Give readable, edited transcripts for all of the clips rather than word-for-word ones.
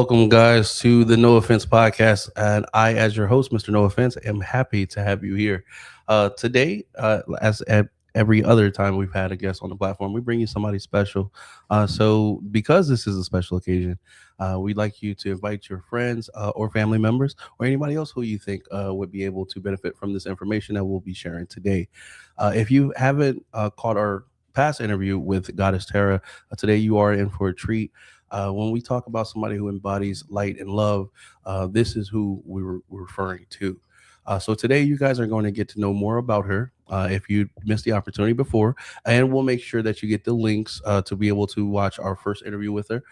welcome, guys, to the No Offense podcast. And I, as your host, Mr. No Offense, am happy to have you here. Today, every other time we've had a guest on the platform, we bring you somebody special. So, because this is a special occasion, we'd like you to invite your friends or family members or anybody else who you think would be able to benefit from this information that we'll be sharing today. If you haven't caught our past interview with Goddess Tara, today you are in for a treat. When we talk about somebody who embodies light and love, this is who we're referring to. So today, you guys are going to get to know more about her. If you missed the opportunity before, and we'll make sure that you get the links to be able to watch our first interview with her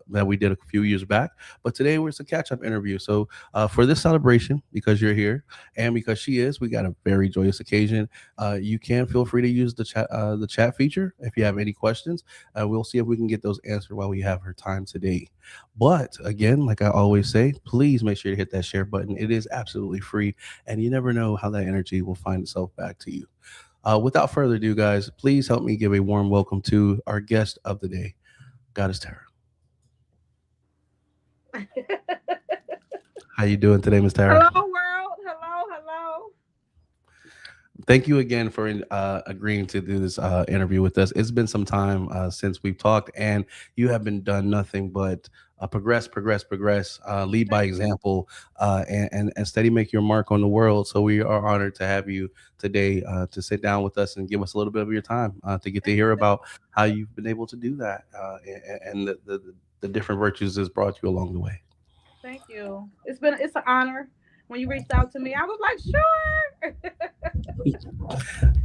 that we did a few years back. But today, it's a catch-up interview. So for this celebration, because you're here and because she is, we got a very joyous occasion. You can feel free to use the chat feature if you have any questions. We'll see if we can get those answered while we have her time today. But again, like I always say, please make sure to hit that share button. It is absolutely free, and you never know how that energy will find itself back to you. Without further ado, guys, please help me give a warm welcome to our guest of the day, Goddess Tara. How you doing today, Miss Tara? Hello, world. Hello, hello. Thank you again for agreeing to do this interview with us. It's been some time since we've talked, and you have been done nothing but progress, lead by Thank you. example, and steady make your mark on the world. So we are honored to have you today to sit down with us and give us a little bit of your time to get to Thank hear you. about how you've been able to do that and the different virtues that's brought you along the way. Thank you. It's an honor. When you reached out to me, I was like, sure.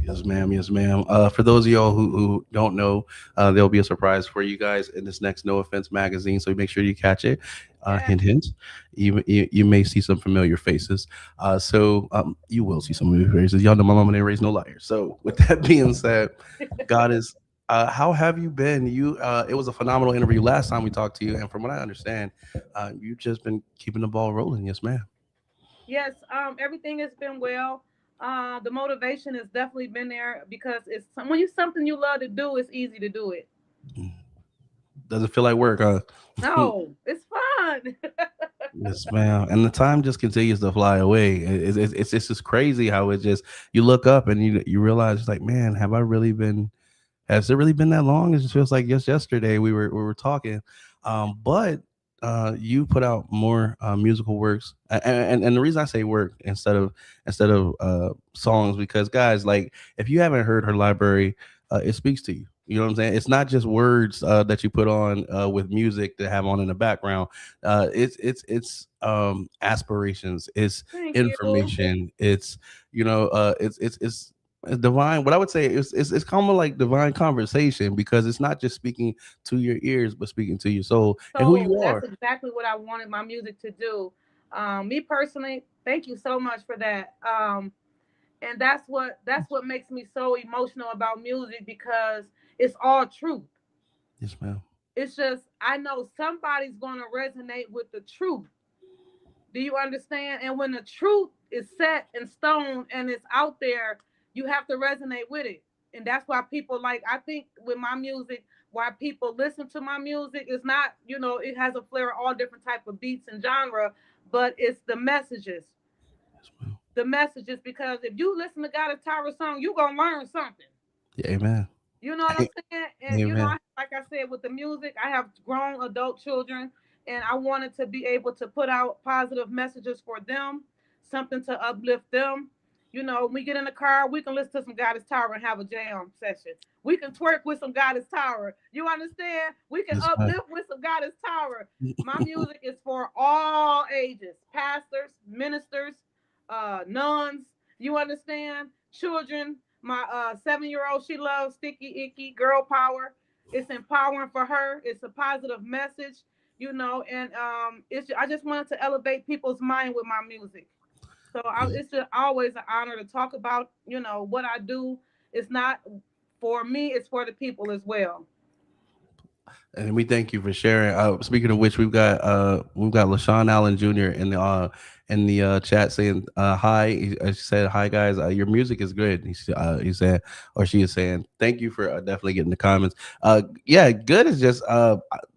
Yes, ma'am. Yes, ma'am. For those of y'all who don't know, there'll be a surprise for you guys in this next No Offense magazine. So make sure you catch it. Yeah. Hint, hint. You may see some familiar faces. You will see some familiar faces. Y'all know my mama didn't raise no liars. So with that being said, God is. How have you been? It was a phenomenal interview last time we talked to you, and from what I understand, you've just been keeping the ball rolling. Yes, ma'am. Yes. Everything has been well. The motivation has definitely been there because when you something you love to do, it's easy to do it. Doesn't feel like work, huh? No, it's fun. Yes, ma'am. And the time just continues to fly away. It's just crazy how it just you look up and you realize it's like, man, have I really been? Has it really been that long? It just feels like just yesterday we were talking. But you put out more musical works, and the reason I say work instead of songs because guys, like if you haven't heard her library, it speaks to you. You know what I'm saying? It's not just words that you put on with music to have on in the background. It's aspirations. It's Thank you. information. It's divine. What I would say is it's kind of like divine conversation because it's not just speaking to your ears, but speaking to your soul and who So you that's are. exactly what I wanted my music to do. Me personally, thank you so much for that. And that's what makes me so emotional about music because it's all truth. Yes, ma'am. It's just I know somebody's gonna resonate with the truth. Do you understand? And when the truth is set in stone and it's out there, you have to resonate with it. And that's why people like I think with my music, why people listen to my music is not, it has a flair of all different type of beats and genre, but it's the messages. Yes, ma'am. The messages because if you listen to God of Tyra song, you're gonna learn something. Yeah, amen. You know what I'm saying? And Amen. like I said, with the music, I have grown adult children, and I wanted to be able to put out positive messages for them, something to uplift them. When we get in the car, we can listen to some Goddess Tower and have a jam session. We can twerk with some Goddess Tower. You understand? We can Yes, ma'am. uplift with some Goddess Tower. My music is for all ages, pastors, ministers, nuns. You understand? Children. My 7-year old, she loves Sticky Icky Girl Power. It's empowering for her. It's a positive message, and I just wanted to elevate people's mind with my music. So it's just always an honor to talk about, what I do. It's not for me; it's for the people as well. And we thank you for sharing. Speaking of which, we've got LaShawn Allen Jr. in the chat saying hi. She said hi guys. Your music is good. He said or she is saying thank you for definitely getting the comments. Yeah, good is just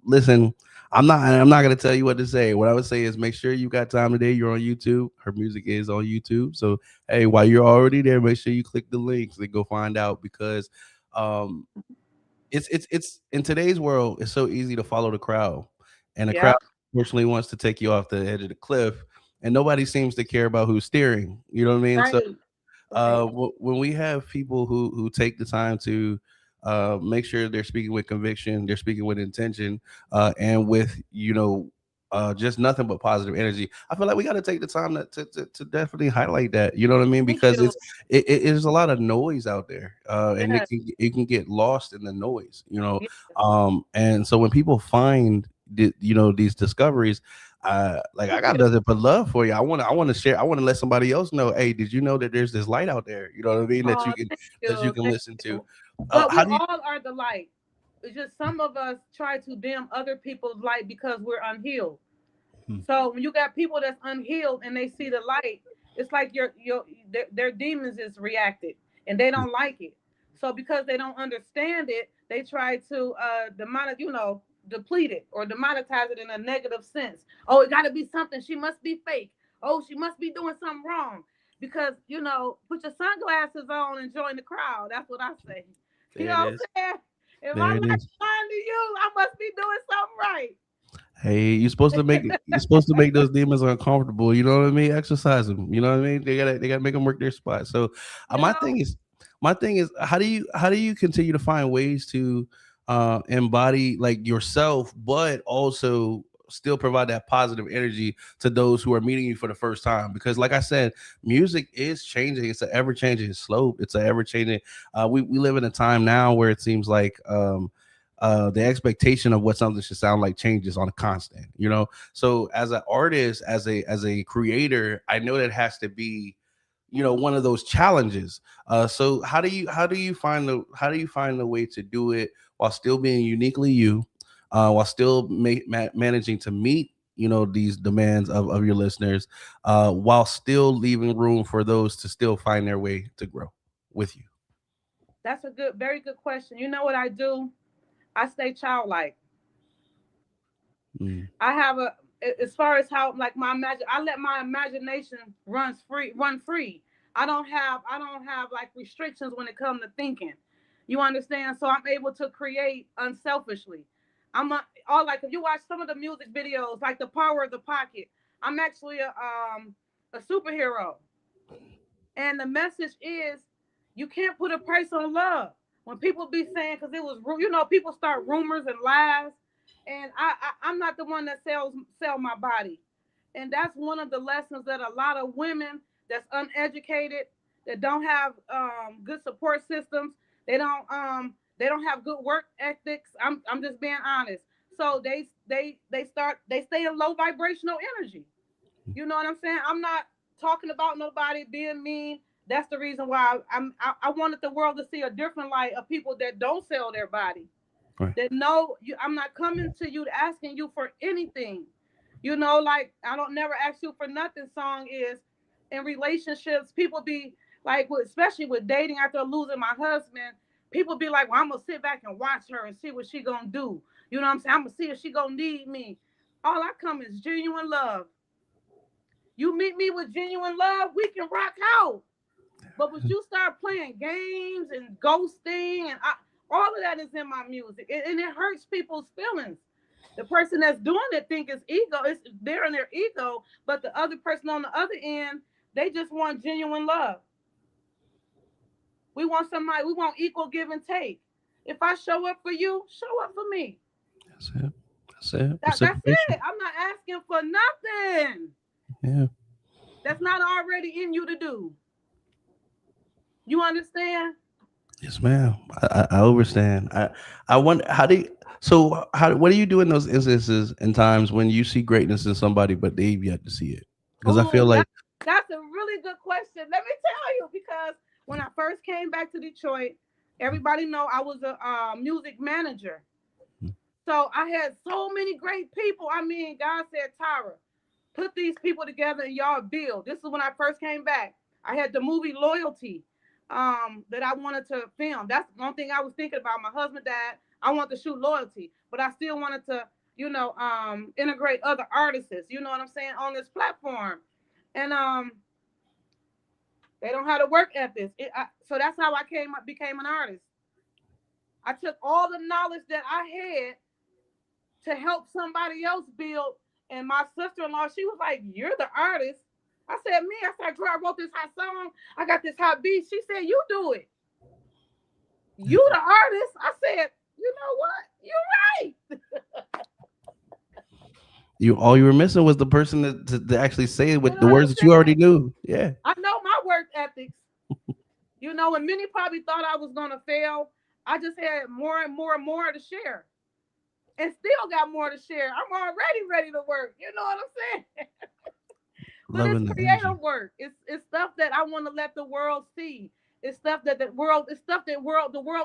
listen. I'm not gonna tell you what to say. What I would say is make sure you got time today. You're on YouTube. Her music is on YouTube. So hey, while you're already there, make sure you click the links and go find out because um it's in today's world, it's so easy to follow the crowd. And the crowd Yep. unfortunately wants to take you off the edge of the cliff and nobody seems to care about who's steering. You know what I mean? So Right. Right. when we have people who take the time to make sure they're speaking with conviction, they're speaking with intention, and with just nothing but positive energy. I feel like we got to take the time to definitely highlight that. You know what I mean? Thank Because you. there's a lot of noise out there, and Yes. it can get lost in the noise. Yes. And so when people find these discoveries, like I Thank got you. nothing but love for you. I want to share. I want to let somebody else know. Hey, did you know that there's this light out there? You know what I mean? Oh, thank That you you. can Thank listen to. you. But How we do you? all are the light. It's just some of us try to dim other people's light because we're unhealed. Hmm. So when you got people that's unhealed and they see the light, it's like their demons is reacted and they don't like it. So because they don't understand it, they try to deplete it or demonetize it in a negative sense. Oh, it got to be something. She must be fake. Oh, she must be doing something wrong. Because put your sunglasses on and join the crowd. That's what I say. You There it know what is. I'm saying? If There I'm it not is. kind to you, I must be doing something right. Hey, you're supposed to make those demons uncomfortable. You know what I mean? Exercise them. You know what I mean? They gotta make them work their spot. So You my know, thing is how do you continue to find ways to embody like yourself, but also still provide that positive energy to those who are meeting you for the first time? Because like I said, music is changing. It's an ever changing slope. It's an ever changing. We live in a time now where it seems like the expectation of what something should sound like changes on a constant, so as an artist, as a creator, I know that has to be one of those challenges. So how do you find the way to do it while still being uniquely you, while still managing to meet these demands of your listeners, while still leaving room for those to still find their way to grow with you? that's a very good question. You know what I do? I stay childlike. Mm. I have as far as how like I let my imagination run free. I don't have like restrictions when it comes to thinking. You understand? So I'm able to create unselfishly. All like if you watch some of the music videos, like The Power of the Pocket, I'm actually a superhero. And the message is you can't put a price on love. When people be saying, because it was, people start rumors and lies, and I'm not the one that sell my body, and that's one of the lessons that a lot of women that's uneducated, that don't have good support systems, they don't have good work ethics. I'm just being honest. So they stay in low vibrational energy. You know what I'm saying? I'm not talking about nobody being mean. That's the reason why I wanted the world to see a different light of people that don't sell their body. Right. That know you. I'm not coming to you asking you for anything. Like I don't never ask you for nothing. Song is in relationships. People be like, especially with dating after losing my husband. People be like, well, I'm gonna sit back and watch her and see what she gonna do. You know what I'm saying? I'm gonna see if she gonna need me. All I come is genuine love. You meet me with genuine love, we can rock out. But when you start playing games and ghosting all of that is in my music, and it hurts people's feelings. The person that's doing it think it's ego. It's they're in their ego, but the other person on the other end, they just want genuine love. We want somebody. We want equal give and take. If I show up for you, show up for me. That's it. That's it. That's Reciprocation. it. I'm not asking for nothing Yeah. that's not already in you to do. You understand? Yes, ma'am. I understand. I wonder how do you, so how what do you do in those instances and times when you see greatness in somebody but they've yet to see it? Because I feel Oh, like that's a really good question. Let me tell you, because when I first came back to Detroit, everybody know I was a music manager. So I had so many great people. I mean, God said, Tyra, put these people together and y'all build. This is when I first came back. I had the movie Loyalty that I wanted to film. That's one thing I was thinking about. My husband died. I wanted to shoot Loyalty, but I still wanted to. integrate other artists, you know what I'm saying, on this platform. And they don't have to work at this. So that's how I became an artist. I took all the knowledge that I had to help somebody else build. And my sister-in-law, she was like, "You're the artist." I said, "Me." I said, "Girl, I wrote this hot song. I got this hot beat." She said, "You do it. You the artist." I said, "You know what? You're right." You all you were missing was the person to actually say it You with know the what words I'm that you already saying? knew. Yeah. I know my work ethics. And many probably thought I was gonna fail. I just had more and more and more to share, and still got more to share. I'm already ready to work. You know what I'm saying? But it's Loving the energy. creative work. It's stuff that I want to let the world see. It's stuff that the world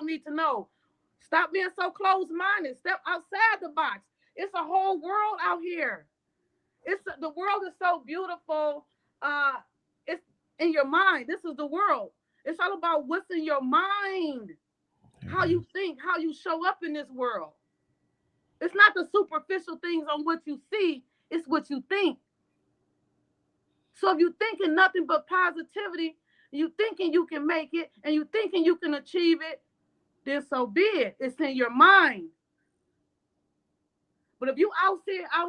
needs to know. Stop being so closed minded. Step outside the box. It's a whole world out here. The world is so beautiful. It's in your mind. This is the world. It's all about what's in your mind, There how it you is. think, how you show up in this world. It's not the superficial things on what you see, it's what you think. So if you're thinking nothing but positivity, you thinking you can make it, and you thinking you can achieve it, then so be it. It's in your mind. But if you out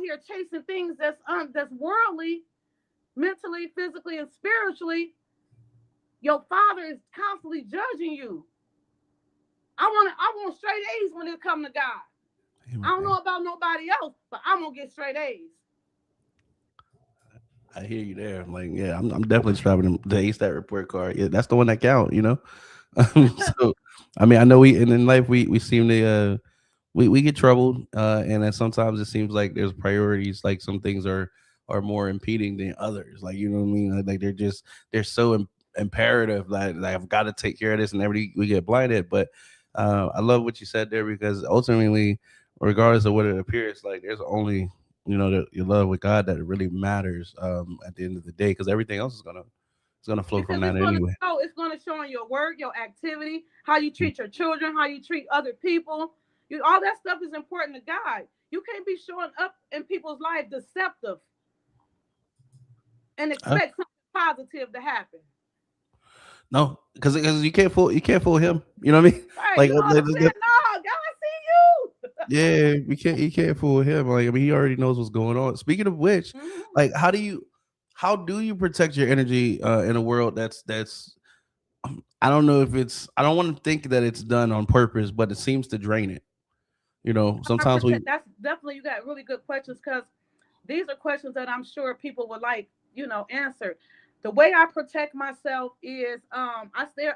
here chasing things that's worldly, mentally, physically, and spiritually, your father is constantly judging you. I want straight A's when it come to God. I don't know Amen. about nobody else, but I'm gonna get straight A's. I hear you there. I'm like, yeah, I'm definitely striving to ace that report card. Yeah, that's the one that count, you know? So, I mean, I know we, and in life, we seem to, we get troubled. And then sometimes it seems like there's priorities, like some things are more impeding than others. Like, you know what I mean? Like they're so imperative like I've got to take care of this and every, we get blinded. But, I love what you said there because ultimately, regardless of what it appears like, there's only your love with God that really matters at the end of the day, because everything else is gonna flow Because from that anyway. it's gonna show in your work, your activity, how you Mm. treat your children, how you treat other people. All that stuff is important to God. You can't be showing up in people's life deceptive and Uh, expect something positive to happen. no, because you can't fool him. You know what I mean? Right? Like, You know what I'm saying? No, God see yeah, you can't fool him. Like, I mean, he already knows what's going on. Speaking of which, you. Mhm. like, how do you protect your energy in a world that's I don't know if it's I don't want to think that it's done on purpose, but it seems to drain it. I Sometimes we protect. That's definitely, you got really good questions, because these are questions that I'm sure people would like, answered. The way I protect myself is, I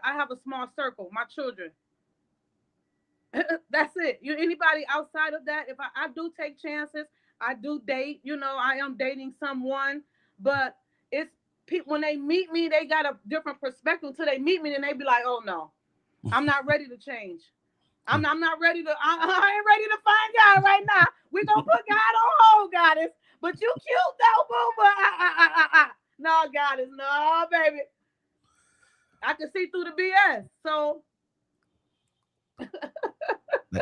have a small circle, my children. That's it. Anybody outside of that, if I do take chances, I do date, I am dating someone, but it's people, when they meet me, they got a different perspective until they meet me, and they be like, "Oh no, I'm not ready to change. I'm not ready to. I ain't ready to find God right now. We gonna put God on hold, goddess. But you cute though, boo. But no, goddess, no, baby. I can see through the BS. So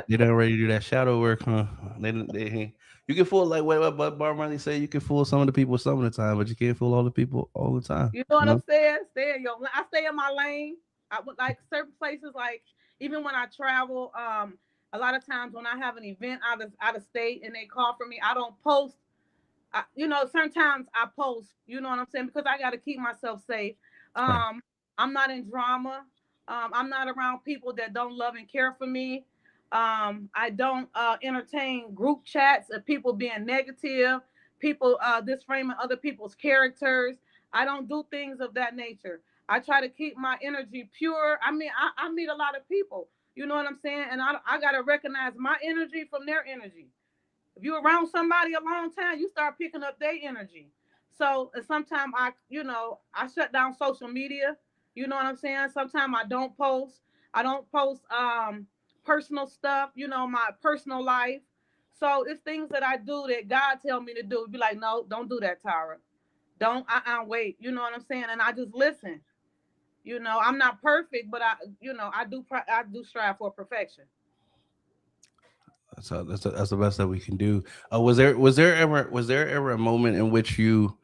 they don't ready to do that shadow work, huh? They you can fool like what Bar Marley say. You can fool some of the people some of the time, but you can't fool all the people all the time. you know You what I'm know? saying? I stay in my lane. I would like certain places, like even when I travel. A lot of times when I have an event out of state and they call for me, I don't post. Sometimes I post, you know what I'm saying, because I got to keep myself safe. Right. Um, I'm not in drama. I'm not around people that don't love and care for me. I don't entertain group chats of people being negative, people disframing other people's characters. I don't do things of that nature. I try to keep my energy pure. I mean, I meet a lot of people, you know what I'm saying? And I got to recognize my energy from their energy. If you're around somebody a long time, you start picking up their energy. So sometimes I shut down social media. You know what I'm saying? Sometimes I don't post. I don't post personal stuff. My personal life. So it's things that I do that God tell me to do. Be like, no, don't do that, Tara. Don't. Wait. You know what I'm saying? And I just listen. I'm not perfect, but I do strive for perfection. That's the best that we can do. Was there ever a moment in which you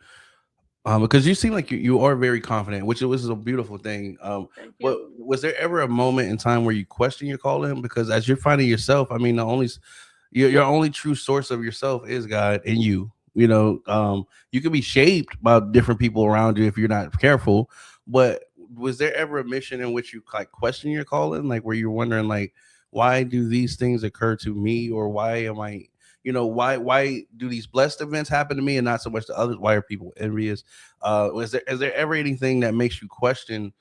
because you seem like you are very confident, which is a beautiful thing. Thank But you. was there ever a moment in time where you question your calling? Because as you're finding yourself, I mean, your only true source of yourself is God and you. You can be shaped by different people around you if you're not careful. But was there ever a mission in which you like question your calling, like where you're wondering, like, why do these things occur to me, or why am I, why do these blessed events happen to me and not so much to others? Why are people envious? Is there ever anything that makes you question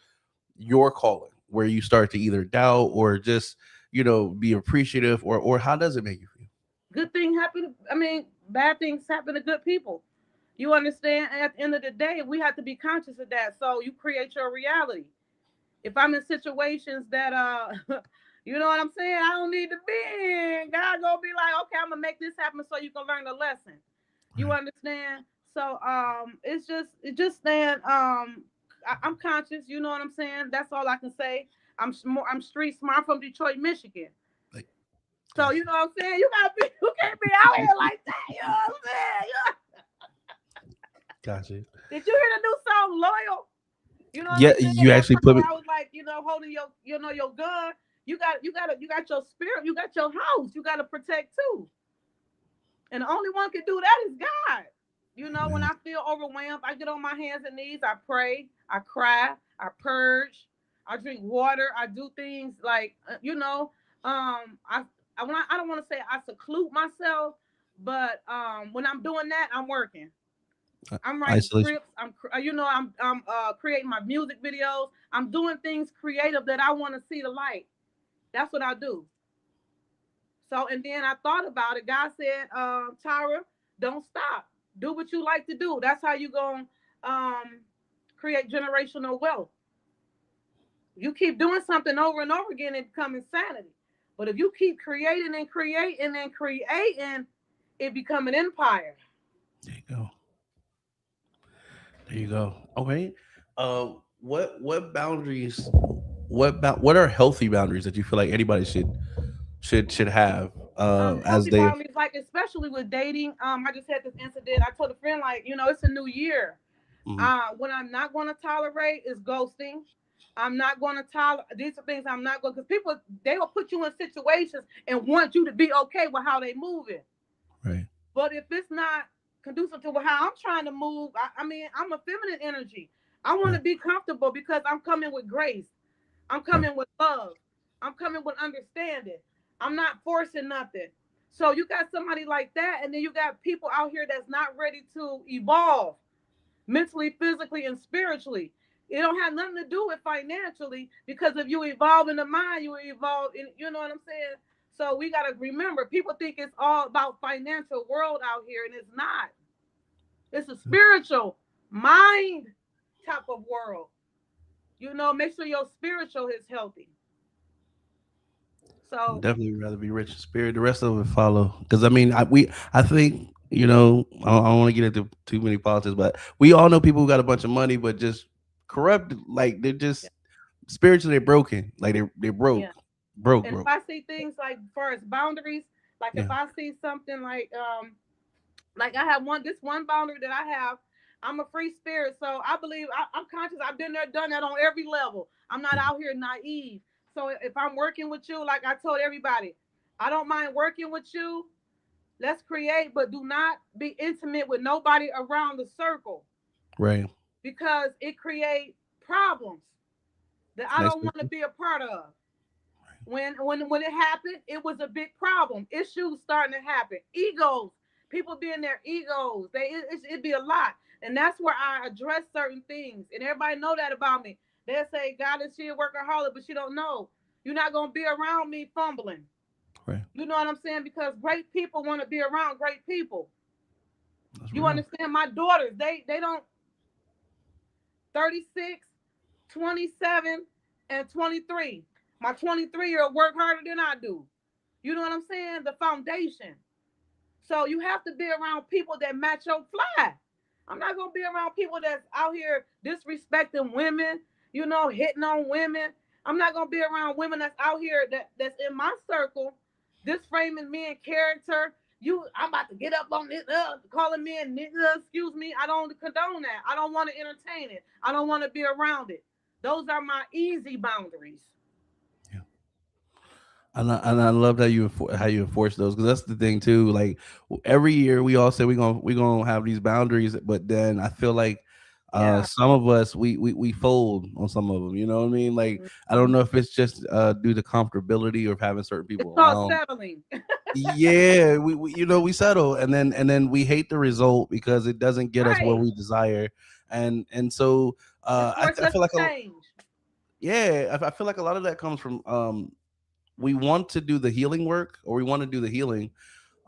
your calling, where you start to either doubt or just be appreciative, or how does it make you feel? Good thing happen. I mean, bad things happen to good people. You understand? And at the end of the day, we have to be conscious of that. So you create your reality. If I'm in situations that you know what I'm saying, I don't need to be in, God gonna be like, okay, I'm gonna make this happen so you can learn the lesson. You Right. understand? So it's just saying I'm conscious. You know what I'm saying? That's all I can say. I'm street smart. I'm from Detroit, Michigan. Like, So gotcha. you know what I'm saying? You gotta be, you can't be out here like that. You know what I'm saying? Gotcha. Did you hear the new song Loyal? You know what Yeah, I'm saying? you That actually part put where me. I was like, holding your, your gun. You got your spirit. You got your house. You got to protect too. And the only one can do that is God. When Man. I feel overwhelmed, I get on my hands and knees. I pray. I cry. I purge. I drink water. I do things like, I don't want to say I seclude myself, but when I'm doing that, I'm working. I'm writing Isolation. scripts. I'm creating my music videos. I'm doing things creative that I want to see the light. That's what I do. So and then I thought about it. God said, Tyra, don't stop. Do what you like to do. That's how you gonna create generational wealth. You keep doing something over and over again, it becomes insanity. But if you keep creating and creating and creating, it become an empire. There you go. There you go. Okay. What boundaries? What are healthy boundaries that you feel like anybody should have as Healthy they? boundaries, like especially with dating. I just had this incident. I told a friend, like, it's a new year. Mhm. What I'm not going to tolerate is ghosting. I'm not going to tolerate. These are things I'm not going, because people, they will put you in situations and want you to be okay with how they moving. Right. But if it's not conducive to how I'm trying to move, I mean, I'm a feminine energy. I want Right. to be comfortable because I'm coming with grace. I'm Right. coming with love. I'm coming with understanding. I'm not forcing nothing. So you got somebody like that, and then you got people out here that's not ready to evolve mentally, physically, and spiritually. It don't have nothing to do with financially, because if you evolve in the mind, you evolve in, you know what I'm saying? So we gotta remember, people think it's all about financial world out here, and it's not. It's a spiritual mind type of world. Make sure your spiritual is healthy. I'd So definitely rather be rich in spirit. The rest of it follow. Because I think I don't want to get into too many politics, but we all know people who got a bunch of money, but just corrupt. Like they're yeah, just spiritually they're broken. Like they're yeah. broke, And if broke. I see things like, far as boundaries, like if Yeah. I see something like I have this one boundary that I have. I'm a free spirit, so I believe I'm conscious. I've been there, done that on every level. I'm not Mhm. out here naive. So if I'm working with you, like I told everybody, I don't mind working with you. Let's create, but do not be intimate with nobody around the circle, Right. because it creates problems that I don't want to Expectation. be a part of. When it happened, it was a big problem. Issues starting to happen. Egos, people being their egos. It'd be a lot, and that's where I address certain things. And everybody know that about me. They say, God, is she a workaholic? But she don't know. You're not gonna be around me fumbling. Right. You know what I'm saying? Because great people want to be around great people. That's You real. understand? My daughters, they don't 36, 27, and 23. My 23-year-old work harder than I do. You know what I'm saying? The foundation. So you have to be around people that match your fly. I'm not gonna be around people that's out here disrespecting women, hitting on women. I'm not gonna be around women that's out here that's in my circle this framing me in character. I'm about to get up on this, calling me a nigga. Excuse me. I don't condone that. I don't want to entertain it. I don't want to be around it. Those are my easy boundaries. Yeah. And I love how you enforce those, because that's the thing too. Like every year we all say we gonna have these boundaries, but then I feel like Yeah. some of us we fold on some of them. You know what I mean? Like I don't Mhm. know if it's just due to comfortability or having certain It's people called around. settling. Yeah, we we settle, and then we hate the result because it doesn't get us where Right. we desire, and so It forces I us feel like to change. I feel like a lot of that comes from we want to do the healing work, or we want to do the healing,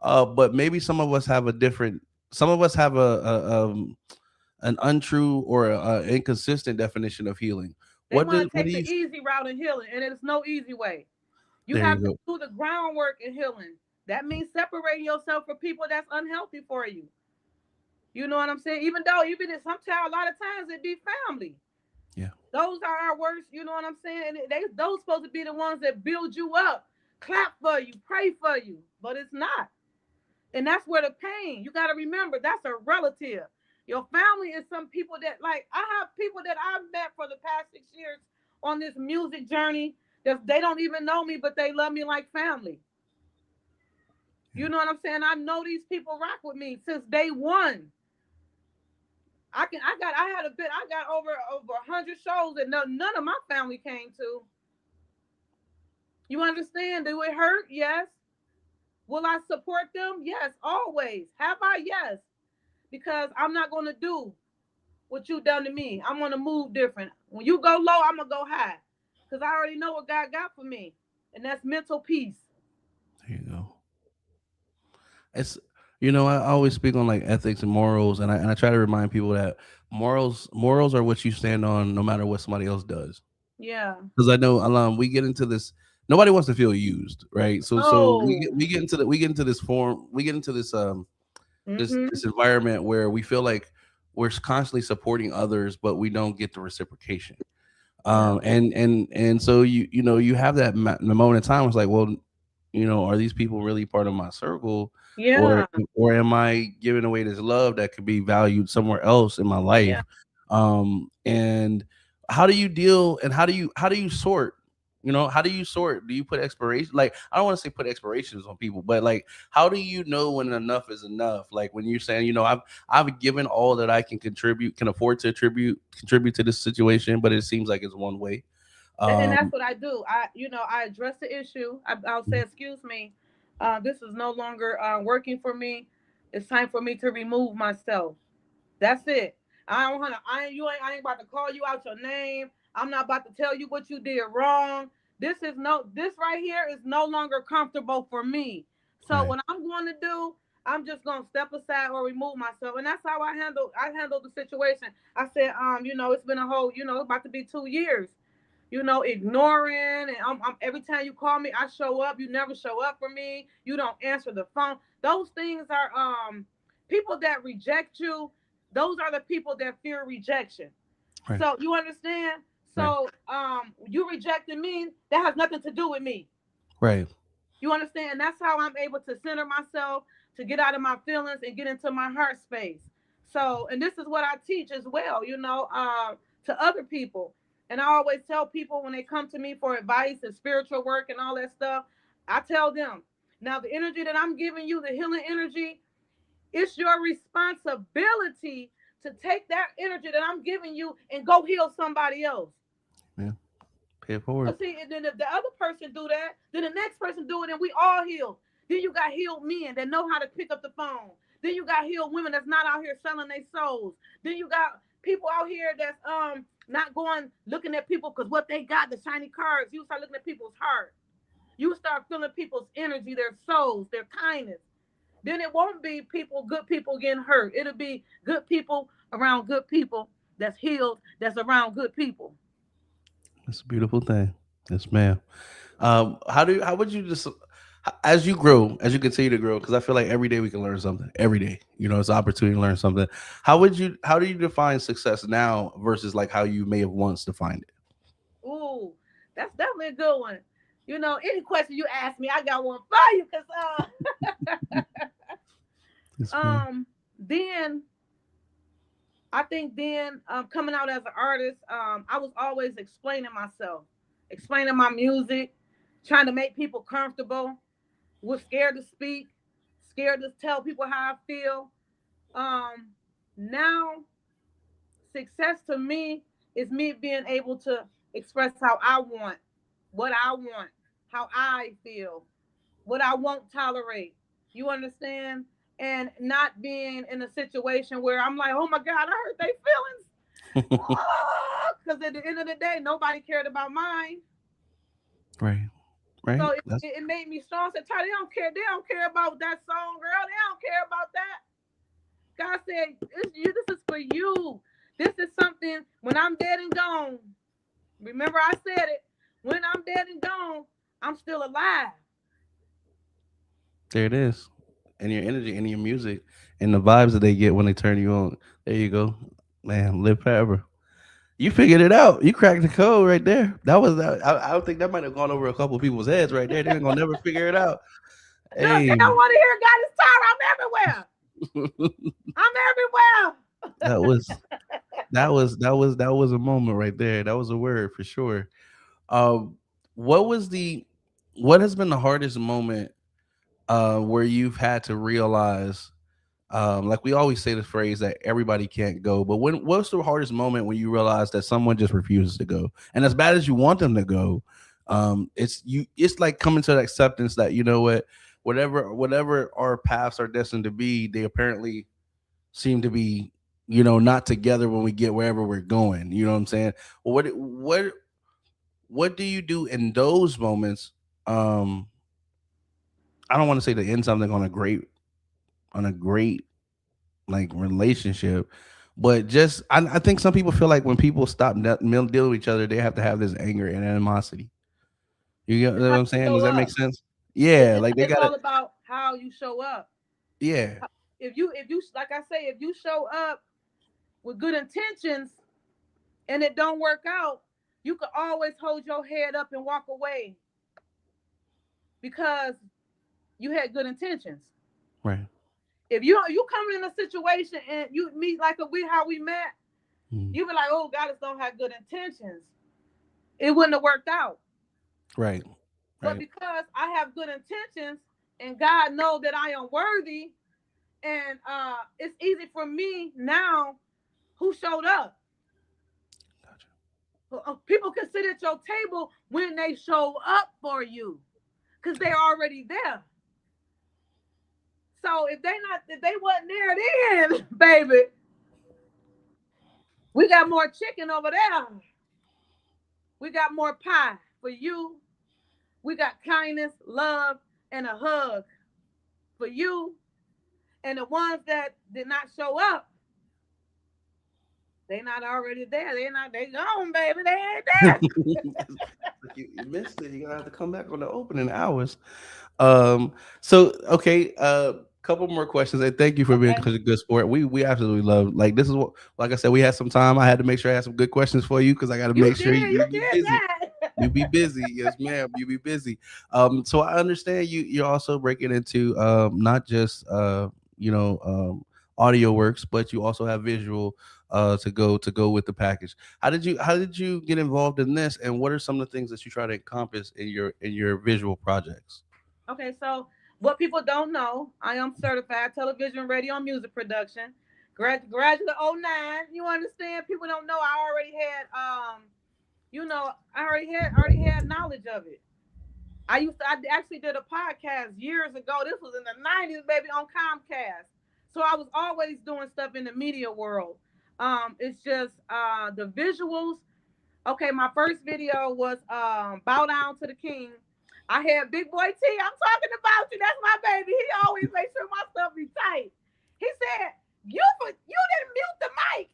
but maybe some of us have a different, some of us have an untrue or inconsistent definition of healing. They What want does to what do take you? the easy route in healing, and it's no easy way. You There you have to go. do the groundwork in healing. That means separating yourself from people that's unhealthy for you. You know what I'm saying? Even though, even if sometimes, a lot of times it be family. Yeah. Those are our worst. You know what I'm saying? And those supposed to be the ones that build you up, clap for you, pray for you, but it's not. And that's where the pain. You got to remember that's a relative. Your family is some people that, like, I have people that I've met for the past 6 years on this music journey that they don't even know me, but they love me like family. You Yeah. know what I'm saying? I know these people rock with me since day one. I had a bit. I got over 100 shows that none of my family came to. You understand? Do it hurt? Yes. Will I support them? Yes, always. Have I? Yes. Because I'm not gonna do what you done to me. I'm gonna move different. When you go low, I'm gonna go high. Because I already know what God got for me. And that's mental peace. There you go. It's, I always speak on like ethics and morals, and I try to remind people that morals are what you stand on, no matter what somebody else does. Yeah. Because I know we get into this. Nobody wants to feel used, right? So Oh. we get into this form, we get into this Mm-hmm. this environment where we feel like we're constantly supporting others, but we don't get the reciprocation. Yeah. And so you have that moment in time. It's like, well, are these people really part of my circle, or Yeah. am I giving away this love that could be valued somewhere else in my Yeah. life? And how do you deal, and how do you sort? How do you sort? Do you put expiration? Like, I don't want to say put expirations on people, but like, how do you know when enough is enough? Like when you're saying, I've given all that I can afford to contribute to this situation, but it seems like it's one way. And Um, that's what I do. I address the issue. I'll say, excuse me, this is no longer working for me. It's time for me to remove myself. That's it. I don't want to. I ain't about to call you out your name. I'm not about to tell you what you did wrong. This right here is no longer comfortable for me. So right. what I'm going to do, I'm just going to step aside or remove myself, and that's how I handle the situation. I said, it's been a whole, it's about to be 2 years. Ignoring, and every time you call me, I show up. You never show up for me. You don't answer the phone. Those things are people that reject you. Those are the people that fear rejection. Right. So you understand? Right. So you rejecting me, that has nothing to do with me. Right. You understand? And that's how I'm able to center myself, to get out of my feelings and get into my heart space. So, and this is what I teach as well, to other people. And I always tell people when they come to me for advice and spiritual work and all that stuff, I tell them, now the energy that I'm giving you, the healing energy, it's your responsibility to take that energy that I'm giving you and go heal somebody else. Yeah. Pay it forward. But see, and then if the other person do that, then the next person do it, and we all heal. Then you got healed men that know how to pick up the phone. Then you got healed women that's not out here selling their souls. Then you got people out here that's not going looking at people because what they got, the shiny cards. You start looking at people's heart. You start feeling people's energy, their souls, their kindness. Then it won't be good people getting hurt. It'll be good people around good people that's healed, that's around good people. It's a beautiful thing. Yes, ma'am. How would you just, as you grow, as you continue to grow, because I feel like every day we can learn something. Every day, it's an opportunity to learn something. How do you define success now versus like how you may have once defined it? Ooh, that's definitely a good one. Any question you ask me, I got one for you. Cause Yes, ma'am. then I think then coming out as an artist, I was always explaining myself, explaining my music, trying to make people comfortable. Was scared to speak, scared to tell people how I feel. Um, Now success to me is me being able to express how I want, what I want, how I feel, what I won't tolerate. You understand? And not being in a situation where I'm like, oh my God, I hurt their feelings. Because at the end of the day, nobody cared about mine. Right. Right. So it made me strong. I said, Ty, they don't care. They don't care about that song, girl. They don't care about that. God said, this is for you. This is something when I'm dead and gone. Remember, I said it. When I'm dead and gone, I'm still alive. There it is. And your energy and your music and the vibes that they get when they turn you on. There you go. Man, live forever. You figured it out. You cracked the code right there. That was that. I don't think that might have gone over a couple of people's heads right there. They're gonna never figure it out. Look, they Hey, don't want to hear God is tired. I'm everywhere. I'm that was that was a moment right there. That was a word for sure. Um, what was the what has been the hardest moment where you've had to realize like we always say the phrase that everybody can't go, but what's the hardest moment when you realize that someone just refuses to go? And as bad as you want them to go, it's like coming to the acceptance that you know what, whatever our paths are destined to be, they apparently seem to be, not together when we get wherever we're going. You know what I'm saying? Well, what do you do in those moments? Um, I don't want to say to end something on a great like relationship, but just I think some people feel like when people stop dealing with each other, they have to have this anger and animosity. You get what everywhere. I'm saying? Show Does that make up. sense? Yeah, like they It's gotta. all about how you show up. Yeah, If you like I say, if you show up with good intentions and it don't work out, you can always hold your head up and walk away because you had good intentions. right. If you come in a situation and you meet like we how we met, Mm, you be like, oh, God just don't have good intentions. It wouldn't have worked out. right, But right. because I have good intentions and God know that I am worthy, and it's easy for me now who showed up. Gotcha. People can sit at your table when they show up for you because they're already there. So if they wasn't there then, baby, we got more chicken over there. We got more pie for you. We got kindness, love, and a hug for you. And the ones that did not show up, they not already there. They gone, baby. They ain't there. Like you missed it. You're gonna have to come back on the opening hours. So okay, couple more questions, and thank you for being Okay. such a good sport. We absolutely love, like, this is what, like I said, we had some time. I had to make sure I had some good questions for you because I got to make sure You you be did busy. that. You be busy, yes, ma'am. You be busy. So I understand you're also breaking into not just audio works, but you also have visual to go with the package. How did you get involved in this, and what are some of the things that you try to encompass in your visual projects? Okay, so what people don't know, I am certified television, radio, and music production. Graduate '09. You understand? People don't know I already had I already had knowledge of it. I actually did a podcast years ago. This was in the '90s, baby, on Comcast. So I was always doing stuff in the media world. It's just the visuals. Okay, my first video was Bow Down to the King. I had Big Boy T. I'm talking about you. That's my baby. He always makes sure my stuff be tight. He said, you didn't mute the mic.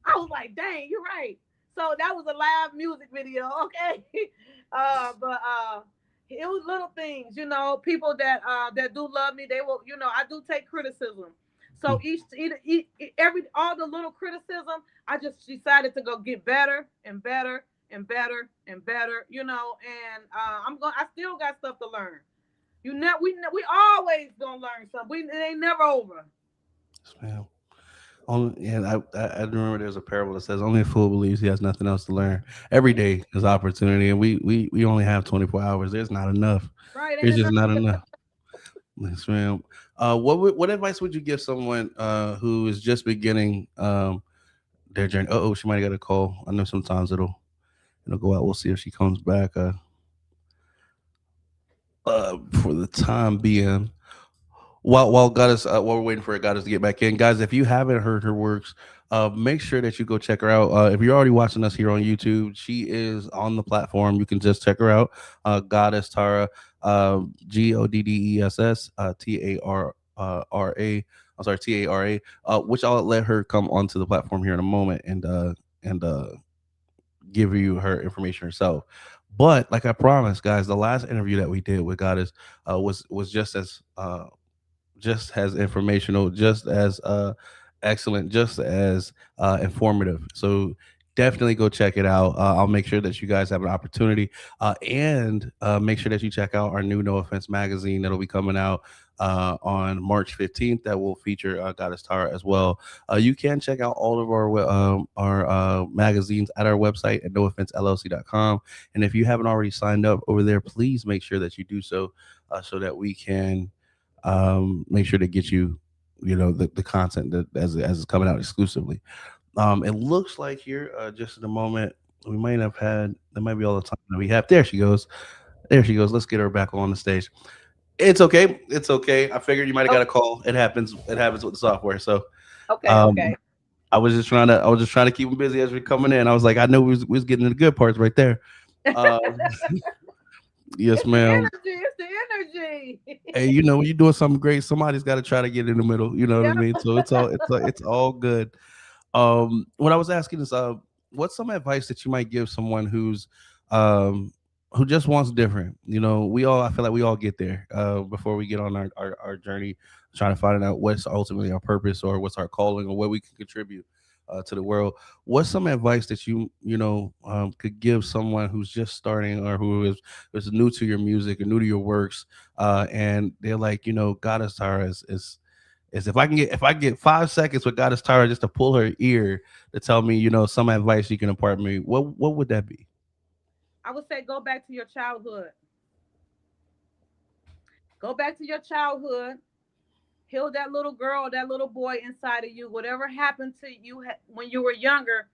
I was like, dang, you're right. So that was a live music video, okay? But it was little things, people that do love me, they will, I do take criticism. So every all the little criticism, I just decided to go get better and better and better and better, and I still got stuff to learn. We always gonna learn something. It ain't never over. Yes, ma'am. Only, and I remember there's a parable that says only a fool believes he has nothing else to learn. Every Right, day is opportunity, and we only have 24 hours. There's not enough. right, ain't There's enough. just not enough. Yes, ma'am. What advice would you give someone who is just beginning their journey? Oh, she might have got a call. I know sometimes it'll go out. We'll see if she comes back. For the time being, while we're waiting for Goddess to get back in, guys, if you haven't heard her works, make sure that you go check her out. If you're already watching us here on YouTube, she is on the platform. You can just check her out. Goddess Tara, Goddess Tara. I'm sorry, Tara. Which I'll let her come onto the platform here in a moment and give you her information herself. But like I promised, guys, the last interview that we did with Goddess was just as informational, just as excellent, just as informative. So definitely go check it out. I'll make sure that you guys have an opportunity, and make sure that you check out our new No Offense magazine that'll be coming out on March 15th. That will feature Goddess Tara as well. You can check out all of our magazines at our website at nooffensellc.com. And if you haven't already signed up over there, please make sure that you do so, so that we can make sure to get you, the content that as it's coming out exclusively. It looks like here, just in a moment, we might have had that might be all the time that we have. There she goes. There she goes. Let's get her back on the stage. It's okay. It's okay. I figured you might have got Okay, a call. It happens. It happens with the software. So okay, um, okay. I was just trying to keep them busy as we're coming in. I was like, I know we was getting to the good parts right there. Um, yes, It's the ma'am. energy. It's the energy. Hey, when you're doing something great, somebody's got to try to get in the middle. You know what I Yeah. mean? So it's all good. What I was asking is, what's some advice that you might give someone um, who just wants different? I feel like we all get there before we get on our journey, trying to find out what's ultimately our purpose or what's our calling or what we can contribute to the world. What's some advice that could give someone who's just starting or who is new to your music or new to your works, and they're like, Goddess Tara is if I get 5 seconds with Goddess Tara just to pull her ear to tell me, some advice you can impart me, what would that be? I would say go back to your childhood. Go back to your childhood. Heal that little girl, that little boy inside of you. Whatever happened to you when you were younger,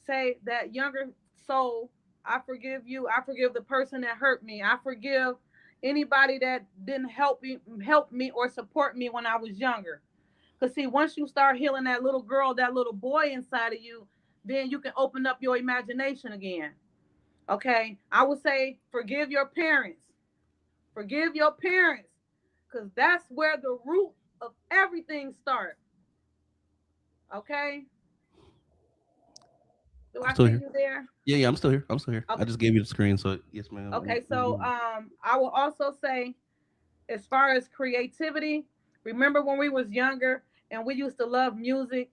say that younger soul, I forgive you. I forgive the person that hurt me. I forgive anybody that didn't help me or support me when I was younger. Because see, once you start healing that little girl, that little boy inside of you, then you can open up your imagination again. Okay. I would say forgive your parents. Forgive your parents. Because that's where the root of everything starts. Okay. Do I'm I still see here. you there? Yeah, I'm still here. I'm still here. I Okay. just gave you the screen, so yes, ma'am. Okay. So I will also say, as far as creativity, remember when we was younger and we used to love music.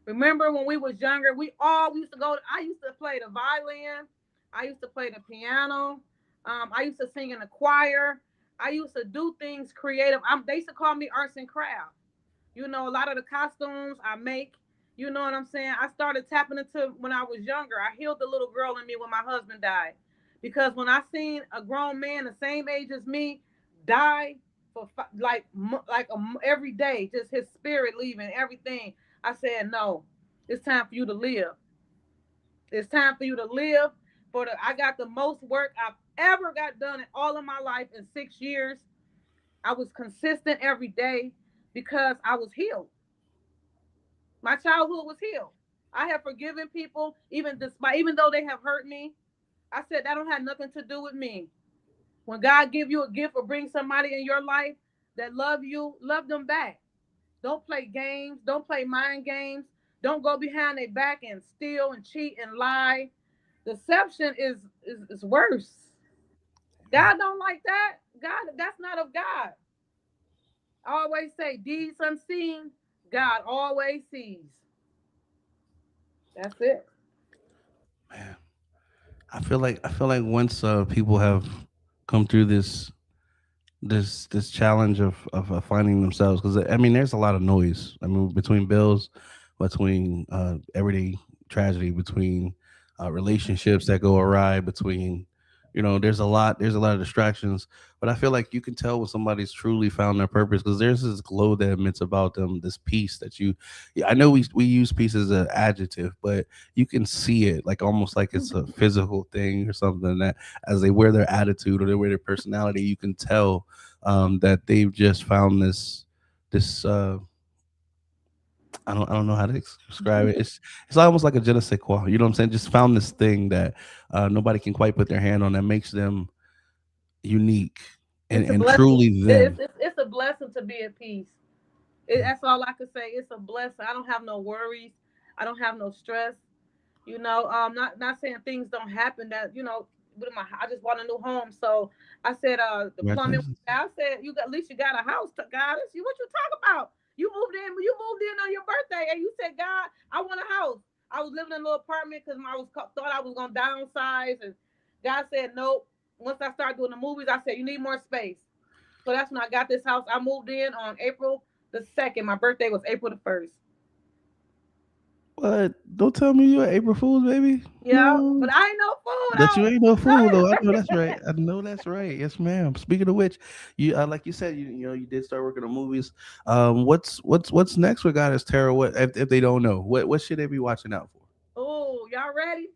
Remember when we was younger, we used to go. I used to play the violin. I used to play the piano. I used to sing in the choir. I used to do things creative. They used to call me arts and crafts. A lot of the costumes I make. You know what I'm saying? I started tapping into when I was younger. I healed the little girl in me when my husband died. Because when I seen a grown man the same age as me die for every day, just his spirit leaving everything, I said, no, it's time for you to live. It's time for you to live. I got the most work I've ever got done in all of my life in 6 years. I was consistent every day because I was healed. My childhood was healed. I have forgiven people even though they have hurt me. I said that don't have nothing to do with me. When God give you a gift or bring somebody in your life that love you, love them back. Don't play games. Don't play mind games. Don't go behind their back and steal and cheat and lie. Deception is worse. Amen. God don't like that. God, that's not of God. I always say deeds unseen, God always sees. That's it. Man. I feel like once people have come through this challenge of finding themselves, because I mean there's a lot of noise. I mean between bills, between everyday tragedy, between relationships that go awry, between there's a lot of distractions. But I feel like you can tell when somebody's truly found their purpose, because there's this glow that emits about them, this peace that you, yeah, I know we use peace as an adjective, but you can see it like almost like it's a physical thing or something, that as they wear their attitude or they wear their personality, you can tell that they've just found this. I don't know how to describe it. It's almost like a je ne sais quoi. You know what I'm saying? Just found this thing that nobody can quite put their hand on, that makes them unique and It's a and blessing. truly It's, them. it's, it's a blessing to be at peace. That's all I can say. It's a blessing. I don't have no worries. I don't have no stress. Not saying things don't happen that with my. I just bought a new home, so I said the plumbing. Congratulations. I said you got at least you got a house. To God, you what you talk about? You moved in on your birthday, and you said, God, I want a house. I was living in a little apartment because thought I was gonna downsize, and God said nope. Once I started doing the movies, I said you need more space. So that's when I got this house. I moved in on April the 2nd. My birthday was April the 1st. What? Don't tell me you're April Fool's, baby. Yeah, but No. I ain't no fool That you ain't no fool though. I know though. that's right. I know that's right. Yes, ma'am. Speaking of which, you like you said, you did start working on movies. What's next with God is Terror? What if they don't know? What should they be watching out for? Oh, y'all ready?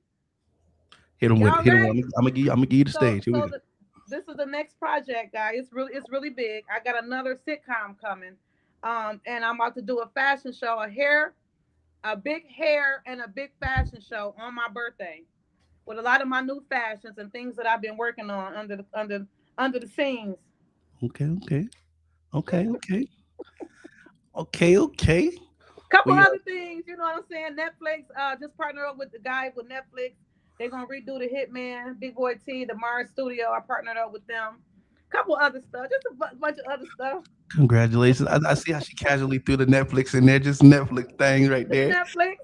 Hit them with it. Y'all Hit them. ready? I'm gonna give you the So stage. Here we so go. the, this is the next project, guys. It's really big. I got another sitcom coming. And I'm about to do a fashion show, a big hair and a big fashion show on my birthday with a lot of my new fashions and things that I've been working on under the scenes. Okay, okay, okay, okay, okay, okay. Couple We other things, you know what I'm saying? Netflix just partnered up with the guy with Netflix. They're gonna redo the Hitman, Big Boy T, the Mars Studio. I partnered up with them. Couple other stuff, just a bunch of other stuff. congratulations. I see how she casually threw the Netflix in there, just Netflix things right Just there. Netflix.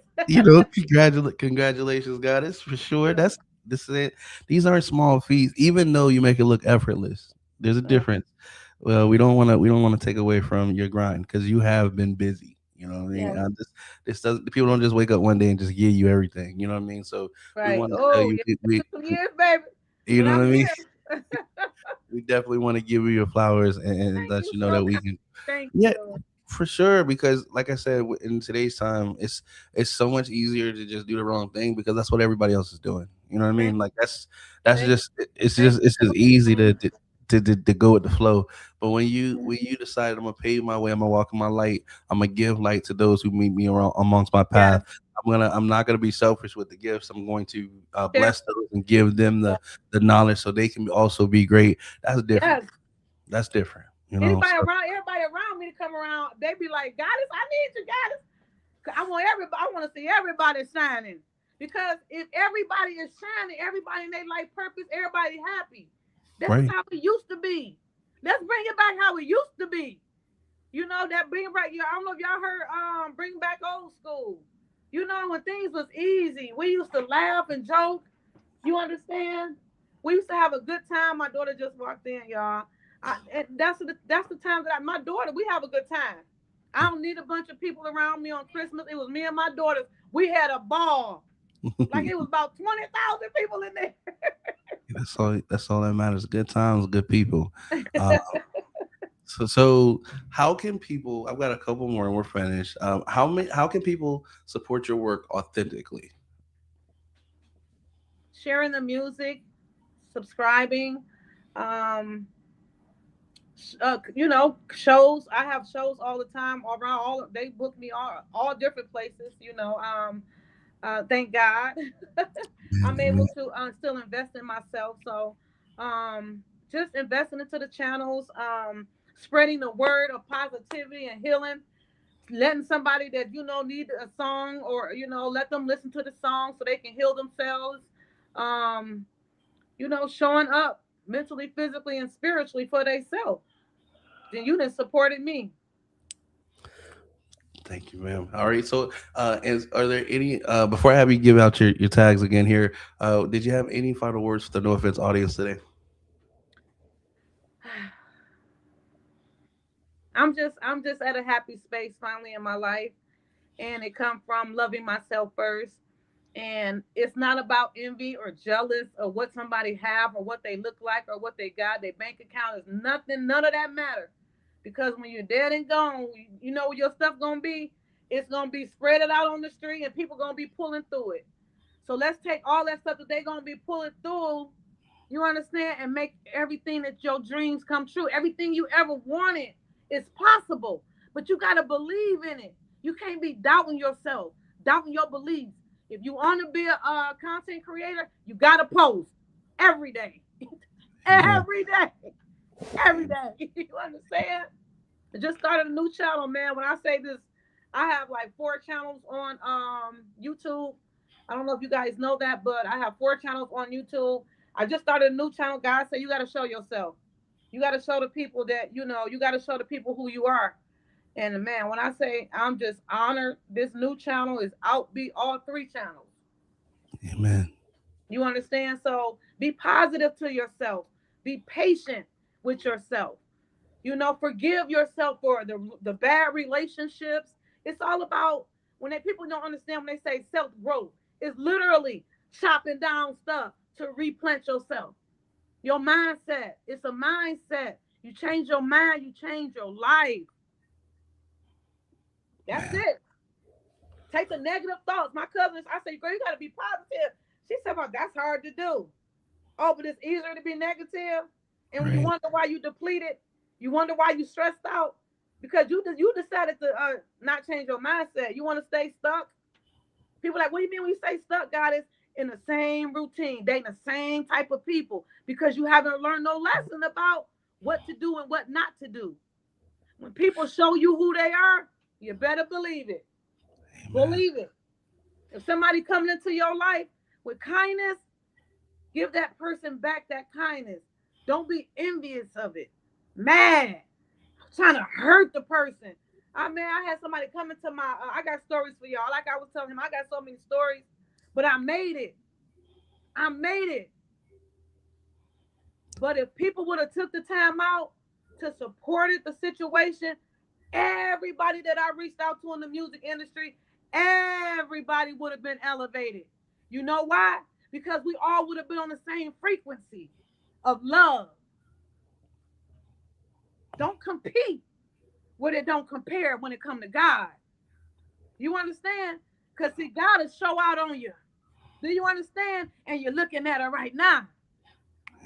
Congratulations, goddess, for sure. This is it. These aren't small feats, even though you make it look effortless. There's a Uh, difference. Well, we don't want to take away from your grind, because you have been busy. You know what I mean? yes, This does people don't just wake up one day and just give you everything. You know what I mean? So we right. want to tell Oh, you, yeah, it took some years, baby, you but know what I'm I mean? here. We definitely want to give you your flowers, and Thank let you you know so that we much. can. Thank Yeah, you. for sure. Because like I said, in today's time, it's so much easier to just do the wrong thing, because that's what everybody else is doing. You know what I Thank, mean? Like that's thank, just it's thank just you it's just so easy much. to go with the flow. But when you decide I'm gonna pave my way, I'm gonna walk in my light, I'm gonna give light to those who meet me around amongst my Yes, path. I'm not gonna be selfish with the gifts. I'm going to share. bless those and give them the knowledge so they can also be great. That's different. Yes. That's different. So Everybody around me to come around, they be like, Goddess, I need you, Goddess. I want to see everybody shining. Because if everybody is shining, everybody in their life purpose, everybody happy. This is right. how it used to be. Let's bring it back how it used to be. That bring back. I don't know if y'all heard bring back old school. When things was easy, we used to laugh and joke. You understand? We used to have a good time. My daughter just walked in, y'all. And that's the time that my daughter, we have a good time. I don't need a bunch of people around me on Christmas. It was me and my daughters. We had a ball. Like it was about 20,000 people in there. That's all that matters. Good times, good people. Uh, so how can people? I've got a couple more and we're finished. How can people support your work authentically? Sharing the music, subscribing, um, shows. I have shows all the time around they book me all different places, thank God. I'm able Amen. to still invest in myself. So just investing into the channels, spreading the word of positivity and healing, letting somebody that need a song, or let them listen to the song so they can heal themselves. Um, showing up mentally, physically, and spiritually for themselves. Then you done supported me. Thank you, ma'am. All right. So, are there any before I have you give out your tags again here? Did you have any final words for the No Offense audience today? I'm just at a happy space finally in my life, and it come from loving myself first. And it's not about envy or jealous of what somebody have or what they look like or what they got. Their bank account is nothing. None of that matter. Because when you're dead and gone, you know where your stuff gonna be. It's gonna be spread it out on the street, and people gonna be pulling through it. So let's take all that stuff that they're gonna be pulling through. You understand, and make everything that your dreams come true. Everything you ever wanted is possible, but you gotta believe in it. You can't be doubting yourself, doubting your beliefs. If you want to be a content creator, you gotta post every day, Amen. every day, every day. You understand? I just started a new channel, man. When I say this, I have like 4 channels on YouTube. I don't know if you guys know that, but I have 4 channels on YouTube. I just started a new channel, guys. So you got to show yourself. You got to show the people that you know. You got to show the people who you are. And man, when I say I'm just honored, this new channel is outbeat all 3 channels. Amen. You understand? So be positive to yourself. Be patient with yourself. You know, forgive yourself for the bad relationships. It's all about when people don't understand when they say self growth. It's literally chopping down stuff to replant yourself. Your mindset. It's a mindset. You change your mind, you change your life. That's Man. it. Take the negative thoughts. My cousins, I say, girl, you gotta be positive. She said, well, that's hard to do. Oh, but it's easier to be negative. And when you Right. wonder why you depleted, you wonder why you stressed out because you decided to not change your mindset. You want to stay stuck. People are like, what do you mean when you say stuck? God is in the same routine, dating the same type of people because you haven't learned no lesson about what to do and what not to do. When people show you who they are, you better believe it. Amen. Believe it. If somebody coming into your life with kindness, give that person back that kindness. Don't be envious of it. Mad, trying to hurt the person. I mean, I had somebody come into my. I got stories for y'all. Like I was telling him, I got so many stories, but I made it. I made it. But if people would have took the time out to supported the situation, everybody that I reached out to in the music industry, everybody would have been elevated. You know why? Because we all would have been on the same frequency of love. Don't compete when it don't compare when it come to God. You understand? Because see, God will show out on you. Do you understand? And you're looking at it right now.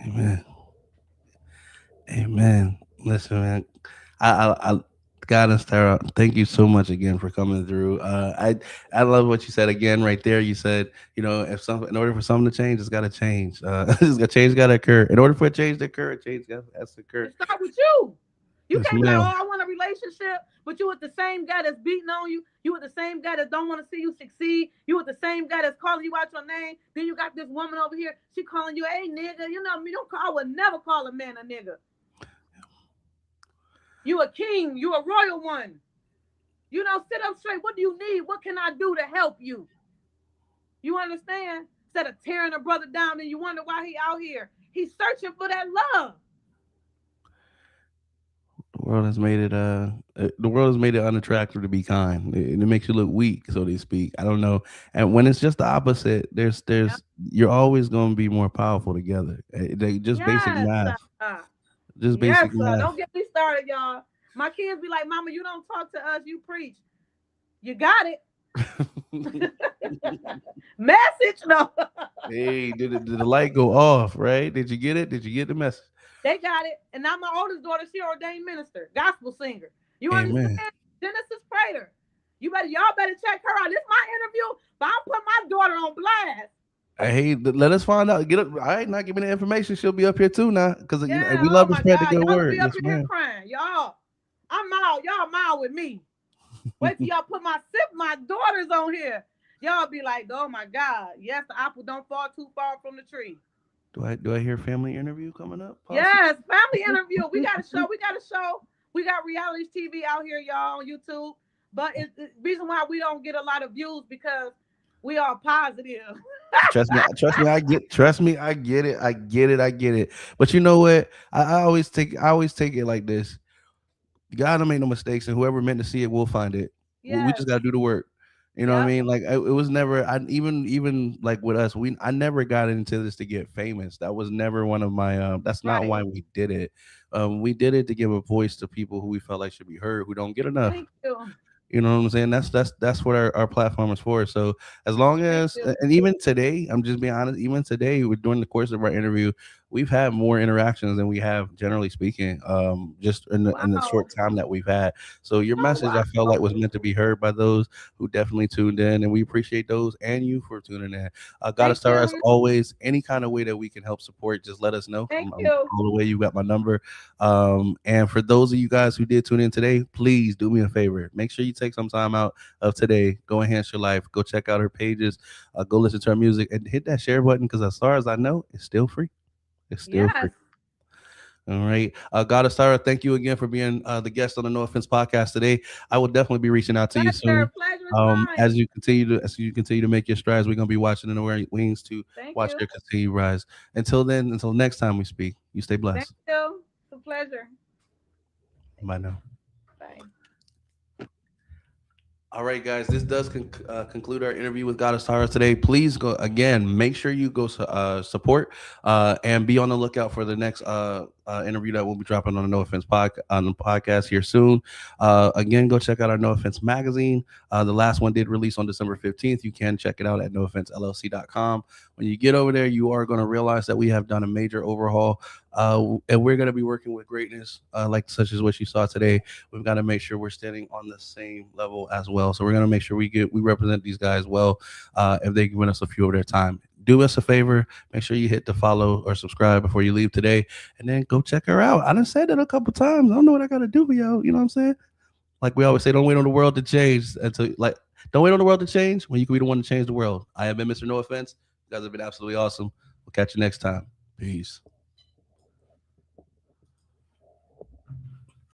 Amen. Amen. Listen, man. I God and Sarah, thank you so much again for coming through. I love what you said again right there. You said, if some in order for something to change, it's got to change. Change got to occur. In order for a change to occur, a change has to occur. It start with you. You Yes, can't be like, ma'am. oh, I want a relationship, but you with the same guy that's beating on you. You with the same guy that don't want to see you succeed. You with the same guy that's calling you out your name. Then you got this woman over here. She calling you, hey, nigga. You know me. Don't call. I would never call a man a nigga. You a king. You a royal one. You know, sit up straight. What do you need? What can I do to help you? You understand? Instead of tearing a brother down and you wonder why he out here. He's searching for that love. The world has made it unattractive to be kind. It makes you look weak, so to speak. I don't know. And when it's just the opposite, Yeah. you're always going to be more powerful together. Just basic Yes. math. Just Yes, basic sir. math. Don't get me started, y'all. My kids be like, Mama, you don't talk to us, you preach. You got it. Message, no. Hey, did the light go off? Right? Did you get it? Did you get the message? They got it. And now my oldest daughter, she ordained minister, gospel singer. You understand? Amen. Genesis Prater. Y'all better check her out. This is my interview, but I'm putting my daughter on blast. Hey, let us find out. Get up. All right, not giving the information. She'll be up here too now, because Yeah, we oh love to my spread the God. good Y'all gonna word. be up Yes, here ma'am. crying. I'm mild. Y'all mild with me. Wait till y'all put my daughters on here. Y'all be like, oh my God. Yes, the apple don't fall too far from the tree. Do I hear family interview coming up? Possibly. Yes, family interview. We got a show. We got reality TV out here, y'all, on YouTube. But it's the reason why we don't get a lot of views because we are positive. Trust me, I get it. But you know what? I always take it like this. God don't make no mistakes, and whoever meant to see it will find it. We Yes. just gotta do the work. You know what I Yep. mean? Like it was never. I even like with us, I never got into this to get famous. That was never one of my. That's not Right. why we did it. We did it to give a voice to people who we felt like should be heard, who don't get enough. Thank you. You know what I'm saying? That's what our platform is for. So as long Thank as, you. and even today, I'm just being honest, even today, during the course of our interview, we've had more interactions than we have generally speaking, just in the short Wow. time that we've had. So your Oh message, I felt wow. like, was meant to be heard by those who definitely tuned in, and we appreciate those and you for tuning in. Gotta Thank start as you. always. Any kind of way that we can help support, just let us know. Thank I'm you. all the way. You got my number. And for those of you guys who did tune in today, please do me a favor. Make sure you take some time out of today. Go enhance your life. Go check out her pages. Go listen to her music and hit that share button because as far as I know, it's still free. It's still free. Yes. All right. Goddess Sarah, thank you again for being the guest on the No Offense podcast today. I will definitely be reaching out to you Pleasure. soon. Pleasure is mine. As you continue to make your strides, we're gonna be watching in the wings to Thank watch you. your continue rise. Until then, until next time we speak, you stay Thank blessed. you. It's a pleasure. Bye now. Bye. All right, guys, this does conclude our interview with Goddess Tara today. Please go again. Make sure you go support and be on the lookout for the next interview that we'll be dropping on the No Offense on the podcast here soon. Again, go check out our No Offense magazine. The last one did release on December 15th. You can check it out at nooffensellc.com. When you get over there, you are going to realize that we have done a major overhaul, and we're going to be working with greatness, like such as what you saw today. We've got to make sure we're standing on the same level as well. So we're going to make sure we represent these guys well, if they've given us a few of their time. Do us a favor, make sure you hit the follow or subscribe before you leave today, and then go check her out. I done said that a couple times. I don't know what I got to do for y'all. You know what I'm saying? Like we always say, don't wait on the world to change. Don't wait on the world to change when you can be the one to change the world. I have been Mr. No Offense. You guys have been absolutely awesome. We'll catch you next time. Peace.